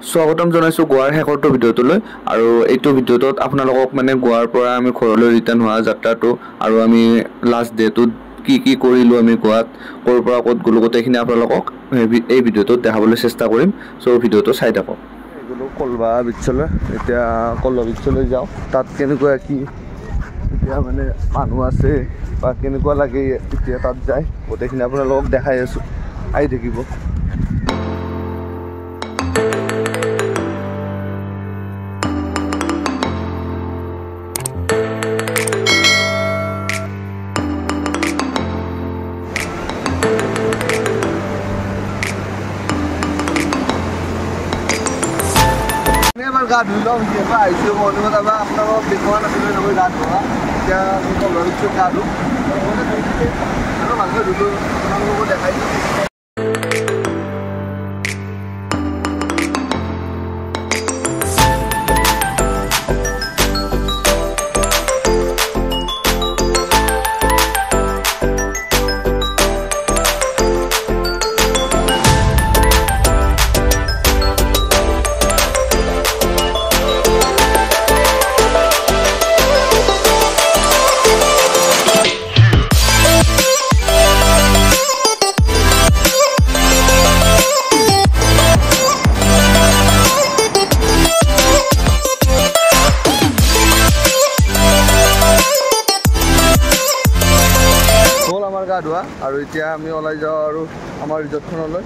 স্বাগতম জনাইছোঁ গোৱাৰ শেষৰটো ভিডিঅ'টোলৈ আৰু এইটো ভিডিঅ'টোত আপোনালোকক মানে গোৱাৰ পৰা আমি ঘৰলৈ ৰিটাৰ্ণ হোৱা যাত্ৰাটো আৰু আমি লাষ্ট ডেটোত কি কৰিলোঁ আমি গোৱাত ক'ৰ পৰা ক'ত গ'লোঁ গোটেইখিনি আপোনালোকক এই ভিডিঅ'টোত দেখাবলৈ চেষ্টা কৰিম। চ' ভিডিঅ'টো চাই থাকক। গ'লোঁ কলবা বিচলৈ, এতিয়া কলবা বিচলৈ যাওঁ। তাত কেনেকুৱা কি এতিয়া মানে মানুহ আছে বা কেনেকুৱা লাগে এতিয়া তাত যায় গোটেইখিনি আপোনালোকক দেখাই আছোঁ, আহি থাকিব। গা ধুই লওঁ আহিছোঁ মৰ্ণিঙত এবাৰ আপোনালোকক দেখুওৱা নাছিলোঁ এনেকৈ গা ধোৱা। এতিয়া আমি কলবা বিচত গা ধুওঁ আৰু মানুহে ধুলোঁ আপোনালোককো দেখাই দিওঁ। গা ধোৱা আৰু এতিয়া আমি ওলাই যাওঁ আৰু আমাৰ ৰিজৰ্টখনলৈ।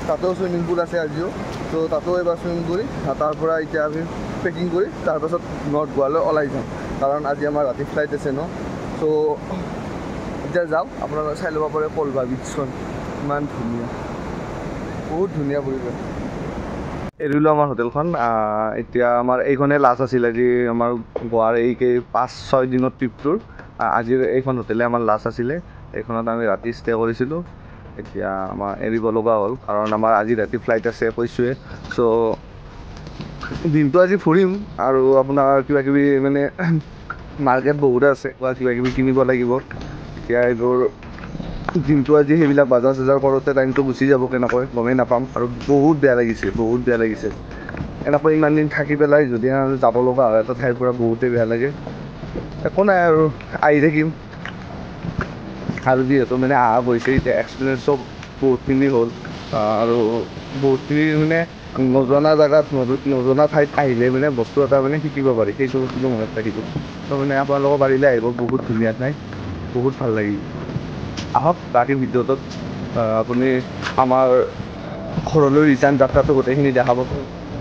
তাতেও চুইমিং পুল আছে আজিও, ত' তাতেও এবাৰ চুইমিং কৰি তাৰ পৰা এতিয়া আমি পেকিং কৰি তাৰপাছত নৰ্থ গোৱালৈ ওলাই যাম, কাৰণ আজি আমাৰ ৰাতি ফ্লাইট আছে ন। চ' এতিয়া যাওঁ, আপোনালোকে চাই ল'ব পাৰে কলবা বিচখন ইমান ধুনীয়া, বহুত ধুনীয়া পৰিৱেশ। এৰিলোঁ আমাৰ হোটেলখন। এতিয়া আমাৰ এইখনে লাষ্ট আছিল আজি আমাৰ গোৱাৰ এই 5-6 দিনৰ ট্ৰিপটোৰ। আজিৰ এইখন হোটেলে আমাৰ লাষ্ট আছিলে, এইখনত আমি ৰাতি ষ্টে কৰিছিলোঁ। এতিয়া আমাৰ এৰিব লগা হ'ল কাৰণ আমাৰ আজি ৰাতি ফ্লাইট আছে কৈছোঁৱে। চ' দিনটো আজি ফুৰিম আৰু আপোনাৰ কিবাকিবি মানে মাৰ্কেট বহুত আছে বা কিবাকিবি কিনিব লাগিব। এতিয়া এইবোৰ দিনটো আজি সেইবিলাক বজাৰ চজাৰ কৰোঁতে টাইমটো গুচি যাব কেনেকৈ গমেই নাপাম। আৰু বহুত বেয়া লাগিছে এনেকৈ ইমান দিন থাকি পেলাই যদি যাব লগা হয় এটা ঠাইৰ পৰা বহুতেই বেয়া লাগে। একো নাই আৰু আহি থাকিম, আৰু যিহেতু মানে অহা গৈছে এতিয়া এক্সপিৰিয়েঞ্চো বহুতখিনি হ'ল আৰু বহুতখিনি মানে নজনা জেগাত নজনা ঠাইত আহিলে মানে বস্তু এটা মানে শিকিব পাৰি, সেইটো বস্তু মনত থাকিব। ত' মানে আপোনালোকক পাৰিলে আহিব, বহুত ধুনীয়া ঠাই, বহুত ভাল লাগিল। আহক বাকী ভিডিঅ'টোত আপুনি আমাৰ ঘৰলৈ ৰিটাৰ্ণ যাত্ৰাটো গোটেইখিনি দেখাব।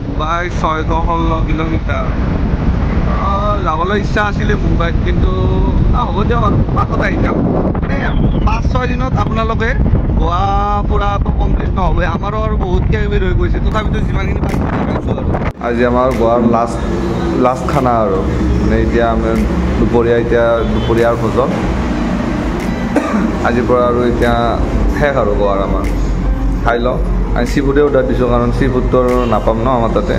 মুম্বাই 616 কিলোমিটাৰ যাবলৈ ইচ্ছা আছিলে মুম্বাইত, কিন্তু হ'ব দিয়ক আৰু পাছত আহি যাম। মানে 5-6 দিনত আপোনালোকে গোৱা ফুৰাটো কমপ্লিট নহ'ব, আমাৰো আৰু বহুত কিবাকিবি ৰৈ গৈছে, তথাপিতো যিমানখিনি পাইছোঁ আৰু আজি আমাৰ গোৱাৰ লাষ্ট খানা আৰু মানে এতিয়া আমি দুপৰীয়াৰ ভোজন আজিৰ পৰা আৰু এতিয়া শেষ আৰু গোৱাৰ আমাৰ। খাই লওঁ, আমি চি ফুডে অৰ্ডাৰ দিছোঁ কাৰণ চি ফুডটো আৰু নাপাম ন আমাৰ তাতে,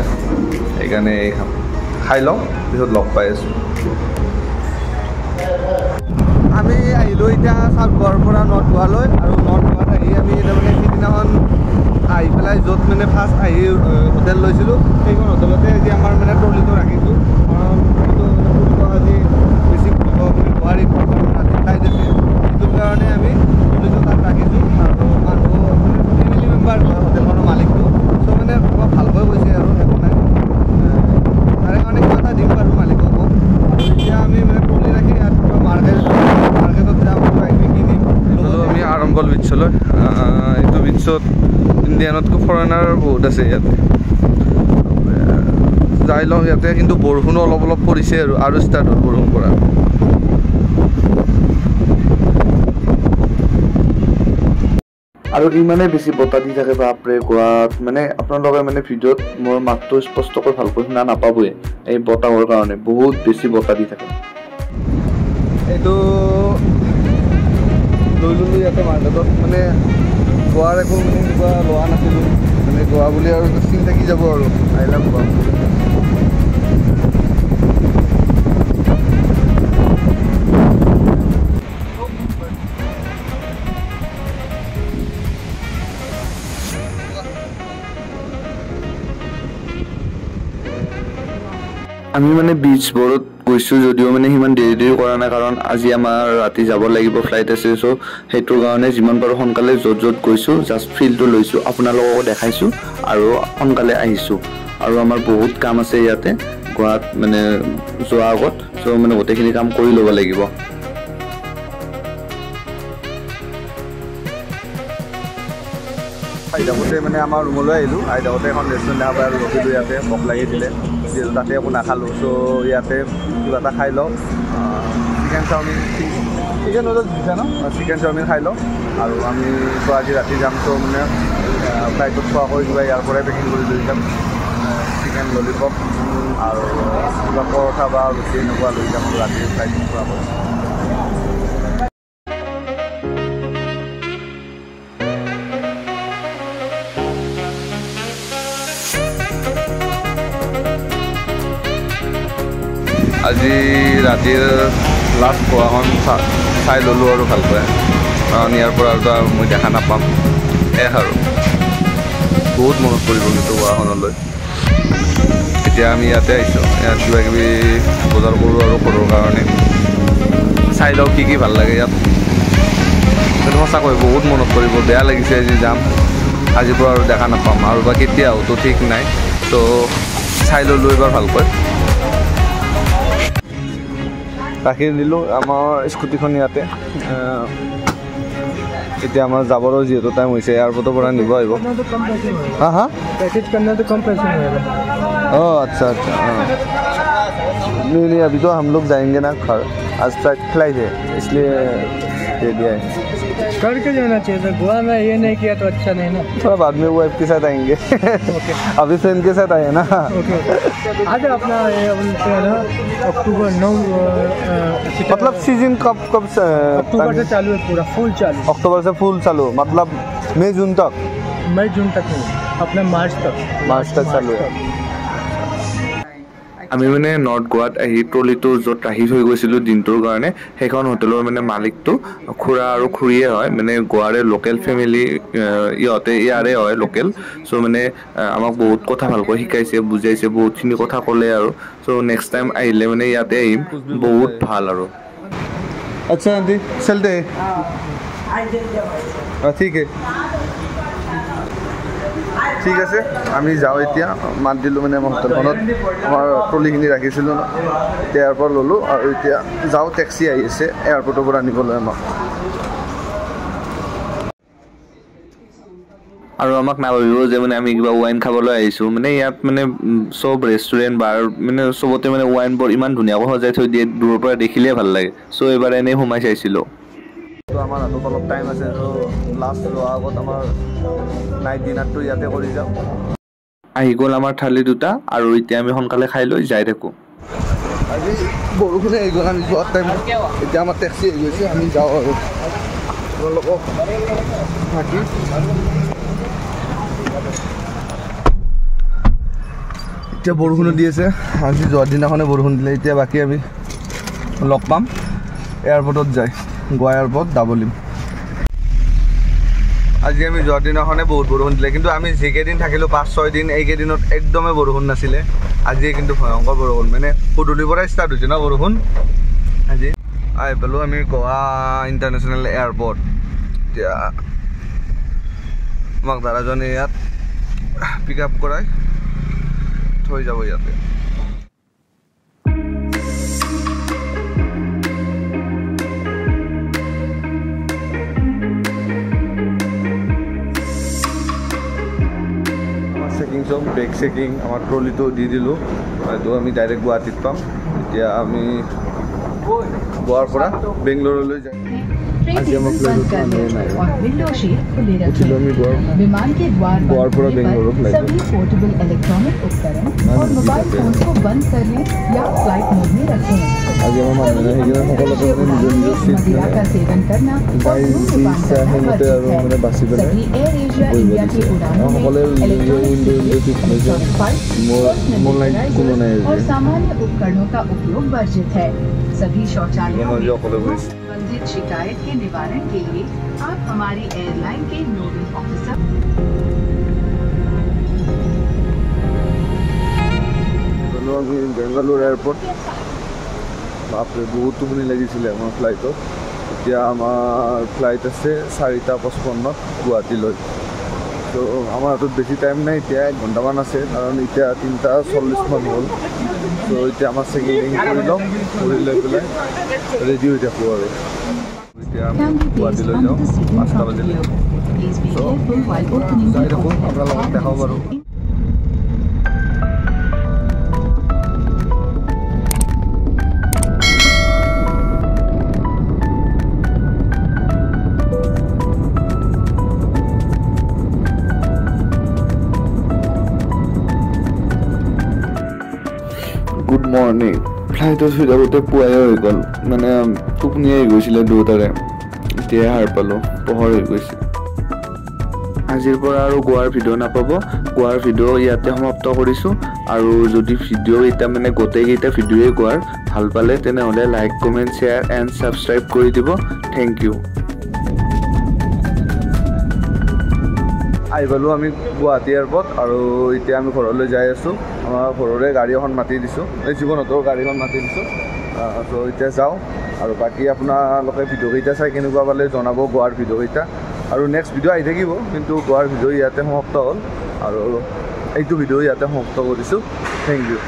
সেইকাৰণে এই খাই লওঁ, পিছত লগ পাই আছোঁ। আমি আহিলোঁ এতিয়া চাউথ গোৱাৰ পৰা নৰ্থ গোৱালৈ, আৰু নৰ্থ গোৱাত আহি আমি তাৰমানে সিদিনাখন আহি পেলাই য'ত মানে ফাৰ্ষ্ট আহি হোটেল লৈছিলোঁ সেইখন হোটেলতে আজি আমাৰ মানে ট্ৰলিটো ৰাখিছোঁ, কাৰণ ট্ৰলিটো ফুৰিব আজি বেছি ফুৰিব বুলি নোৱাৰি, ৰাতি ফ্লাইট আছে, সেইটো কাৰণে আমি ট্ৰলিটো তাত ৰাখিছোঁ। আৰু মানুহ ফেমিলি মেম্বাৰ হয় হোটেলখনৰ মালিকটো, চ' মানে অলপ ভালকৈ কৈছে আৰু একো নাই, তাৰে কাৰণে কিবা এটা দিম আৰু মালিককো। আৰু এতিয়া আমি মানে ট্ৰলি ৰাখি ইয়াত মাৰ্কেটত যাম, কিনিম। আমি আৰম্ভল বিচলৈ, এইটো বিচত ইণ্ডিয়ানতকৈ ফৰেনাৰ বহুত আছে ইয়াতে, যাই লওঁ ইয়াতে। কিন্তু বৰষুণো অলপ অলপ পৰিছে আৰু ষ্টাৰ্ট হ'ল বৰষুণ পৰা। আৰু ইমানেই বেছি বতাহ দি থাকে বাপৰে গোৱাত, মানে আপোনালোকে মানে ভিডিঅ'ত মোৰ মাতটো স্পষ্টকৈ ভালকৈ শুনা নাপাবই, এই বতাহৰ কাৰণে বহুত বেছি বতাহ দি থাকে। এইটো লৈ ল'লোঁ ইয়াতে মাৰ্কেটত, মানে গোৱাৰ একো মানে এনেকুৱা লোৱা নাছিলোঁ, মানে গোৱা বুলি আৰু চিন থাকি যাব আৰু আহিলে গোৱা। আমি মানে বিচবোৰত গৈছোঁ যদিও মানে সিমান দেৰি কৰা নাই, কাৰণ আজি আমাৰ ৰাতি যাব লাগিব, ফ্লাইট আছে। চ' সেইটোৰ কাৰণে যিমান পাৰোঁ সোনকালে য'ত গৈছোঁ জাষ্ট ফিলটো লৈছোঁ, আপোনালোককো দেখাইছোঁ আৰু সোনকালে আহিছোঁ। আৰু আমাৰ বহুত কাম আছে ইয়াতে গোৱাত মানে যোৱাৰ আগত, চ' মানে গোটেইখিনি কাম কৰি ল'ব লাগিব। আইতাকোতে মানে আমাৰ ৰুমলৈ আহিলোঁ। আইতাকোতে এখন ৰেষ্টুৰেণ্ট দেখা পাই আৰু ৰখিলোঁ ইয়াতে, ভোক লাগি দিলে যিহেতু তাতে একো নাখালোঁ। চ' ইয়াতে কিবা এটা খাই লওঁ, চিকেন চাওমিন, চিকেন নুডলছ দিছে ন, চিকেন চাওমিন খাই লওঁ। আৰু আমি তো আজি ৰাতি যাম, চ' মানে ফ্লাইটত খোৱাকৈ কিবা ইয়াৰ পৰাই পেকিং কৰি লৈ যাম, চিকেন ললিপপ আৰু কিবা পৰঠা বা ৰুটি এনেকুৱা লৈ যাম ৰাতি ফ্লাইটত খোৱাকৈ। আজি ৰাতিৰ লাষ্ট গোৱাখন চাই ল'লোঁ আৰু ভালকৈ, কাৰণ ইয়াৰ পৰা আৰু মই দেখা নাপাম আৰু বহুত মনত পৰিব কিন্তু গোৱাখনলৈ। এতিয়া আমি ইয়াতে আহিছোঁ, ইয়াত কিবা কিবি বজাৰ কৰোঁ আৰু ঘৰৰ কাৰণে, চাই লওঁ কি ভাল লাগে ইয়াত। কিন্তু সঁচাকৈ বহুত মনত পৰিব, বেয়া লাগিছে আজি যাম, আজিৰ পৰা আৰু দেখা নাপাম আৰু বা কেতিয়া আহোঁতো ঠিক নাই। ত' চাই ল'লোঁ এবাৰ ভালকৈ। ৰাখি দিলোঁ আমাৰ স্কুটিখন ইয়াতে। এতিয়া আমাৰ যাবৰো যিহেতু টাইম হৈছে, এয়াৰপৰ্টৰ পৰা নিব আহিব। হা पैकेज करना तो कम पैसे में होगा। ओह अच्छा अच्छा, हाँ नहीं अभी तो हम लोग जाएंगे ना घर, आज फ्लाइट है इसलिए दे दिया है। करके जाना चाहिए था, गोवा में ये नहीं किया तो अच्छा नहीं ना। थोड़ा बाद में वाइफ के साथ आएंगे। अभी फ्रेंड के साथ आए ना। आज अपना ये ना अक्टूबर 9 मतलब सीजन कब से? अक्टूबर से चालू है, पूरा फुल चालू। अक्टूबर से फुल चालू, मतलब मई जून तक नहीं, अपना मार्च तक चालू है। আমি মানে নৰ্থ গোৱাত আহি ট্ৰলিটো য'ত ৰাখি থৈ গৈছিলোঁ দিনটোৰ কাৰণে, সেইখন হোটেলৰ মানে মালিকটো খুৰা আৰু খুৰীয়ে হয়, মানে গোৱাৰে লোকেল ফেমিলি, ইহঁতে ইয়াৰে হয় লোকেল। চ' মানে আমাক বহুত কথা ভালকৈ শিকাইছে, বুজাইছে, বহুতখিনি কথা ক'লে আৰু। চ' নেক্সট টাইম আহিলে মানে ইয়াতে আহিম, বহুত ভাল আৰু। আচ্ছা আন্টি চলতে ঠিক ঠিক আছে, আমি যাওঁ এতিয়া। মাত দিলোঁ মানে আমাৰ হোটেলখনত আমাৰ ট্ৰলিখিনি ৰাখিছিলোঁ ন, এতিয়া এয়াৰপৰ্ট ল'লোঁ আৰু এতিয়া যাওঁ, টেক্সি আহি আছে এয়াৰপৰ্টৰ পৰা আনিবলৈ আমাক। আৰু আমাক নাভাবিব যে মানে আমি কিবা ৱাইন খাবলৈ আহিছোঁ। মানে ইয়াত মানে চব ৰেষ্টুৰেণ্ট বাৰ মানে চবতে মানে ৱাইনবোৰ ইমান ধুনীয়াকৈ সজাই থৈ দিয়ে, দূৰৰ পৰা দেখিলেই ভাল লাগে। চ' এইবাৰ এনেই সোমাই চাইছিলোঁ। তো আমাৰ হাতত অলপ টাইম আছে, তো লাষ্ট যোৱাৰ আগত আমাৰ নাইট ডিনাৰটো ইয়াতে কৰি যাওঁ। আহি গ'ল আমাৰ থালি দুটা আৰু এতিয়া আমি সোনকালে খাই লৈ যাই থাকোঁ। আজি বৰষুণে আহি গ'ল, আমি যোৱাৰ টাইম এতিয়া আমাৰ টেক্সি আহি গৈছে, আমি যাওঁ আৰু আপোনালোকক থাকি। এতিয়া বৰষুণো দি আছে, আজি যোৱাৰ দিনাখনে বৰষুণ দিলে। এতিয়া বাকী আমি লগ পাম এয়াৰপৰ্টত যায়, গোৱা এয়াৰপৰ্ট ডাবলিম। আজি আমি যোৱাৰ দিনাখনে বহুত বৰষুণ দিলে, কিন্তু আমি যিকেইদিন থাকিলোঁ 5-6 দিন, এইকেইদিনত একদমেই বৰষুণ নাছিলে। আজি কিন্তু ভয়ংকৰ বৰষুণ, মানে গধূলিৰ পৰাই ষ্টাৰ্ট হৈছে ন বৰষুণ। আজি আহি পালোঁ আমি গোৱা ইণ্টাৰনেশ্যনেল এয়াৰপৰ্ট। এতিয়া আমাক দাদাজনে ইয়াত পিক আপ কৰাই থৈ যাব ইয়াতে। চেকিং চব বেগ চেকিং, আমাৰ ট্ৰলিটো দি দিলোঁ, হয়তো আমি ডাইৰেক্ট গুৱাহাটীত পাম। এতিয়া আমি গোৱাৰ পৰা বেংগলোৰলৈ যাম। আজি আমাক লৈ উঠিলোঁ আমি विमान के द्वार गोवा पर बेंगलुरु फ्लाइट सभी पोर्टेबल इलेक्ट्रॉनिक उपकरण और मोबाइल फोन को बंद कर लें या फ्लाइट मोड में रखें। আজি আমাৰ মানুহে সেইদিনা সকলোকে মানে নিজৰ নিজৰ চিট मदिरा का सेवन करना और धूम्रपान करना সেইমতে আৰু वर्जित মানে है। বাছি পেলাই सभी एयर एशिया বহিব इंडिया দিছে। की उड़ानों में সকলোৱে নিজৰ উইণ্ডো চিট লৈছে। মোৰ নাই কোনো নাই और सामान्य उपकरणों का उपयोग वर्जित है। सभी शौचालयों में সকলোৱে গৈছে। संबंधित शिकायत के निवारण के लिए आप हमारी एयरलाइन के नोडल ऑफिसर আমি বেংগালুৰু এয়াৰপৰ্ট। বাপৰে বহুত টোপনি লাগিছিলে আমাৰ ফ্লাইটত। এতিয়া আমাৰ ফ্লাইট আছে 4:55 গুৱাহাটীলৈ। তো আমাৰ হাতত বেছি টাইম নাই, এতিয়া 1 ঘণ্টামান আছে, কাৰণ এতিয়া 3:40 হ'ল। তো এতিয়া আমাৰ চেকিং কৰি ল'ম, কৰি লৈ পেলাই ৰেডি হৈ থাকোঁ আৰু এতিয়া আমি গুৱাহাটীলৈ যাওঁ 5টা বাজিলে। তো যাই থাকোঁ, আপোনালোকক দেখাব পাৰোঁ। Good morning. ফ্লাইটত শুই থাকোঁতে পুৱাই হৈ গ'ল, মানে টোপনি আহি গৈছিলে দুটাৰে। এতিয়াই সাৰ পালোঁ, পোহৰ হৈ গৈছে। আজিৰ পৰা আৰু গোৱাৰ ভিডিঅ' নাপাব। গোৱাৰ ভিডিঅ' ইয়াতে সমাপ্ত কৰিছোঁ। আৰু যদি ভিডিঅ'কেইটা মানে গোটেইকেইটা ভিডিঅ'ই গোৱাৰ ভাল পালে তেনেহ'লে like, comment, share and subscribe কৰি দিব। Thank you. আহি পালোঁ আমি গুৱাহাটী এয়াৰপৰ্ট, আৰু এতিয়া আমি ঘৰলৈ যাই আছোঁ। আমাৰ ঘৰৰে গাড়ী এখন মাতি দিছোঁ, এই জীৱনহঁতৰ গাড়ীখন মাতি দিছোঁ। তো এতিয়া যাওঁ, আৰু বাকী আপোনালোকে ভিডিঅ'কেইটা চাই কেনেকুৱা পালে জনাব, গোৱাৰ ভিডিঅ'কেইটা। আৰু নেক্সট ভিডিঅ' আহি থাকিব, কিন্তু গোৱাৰ ভিডিঅ' ইয়াতে সমাপ্ত হ'ল, আৰু এইটো ভিডিঅ' ইয়াতে সমাপ্ত কৰিছোঁ। Thank U.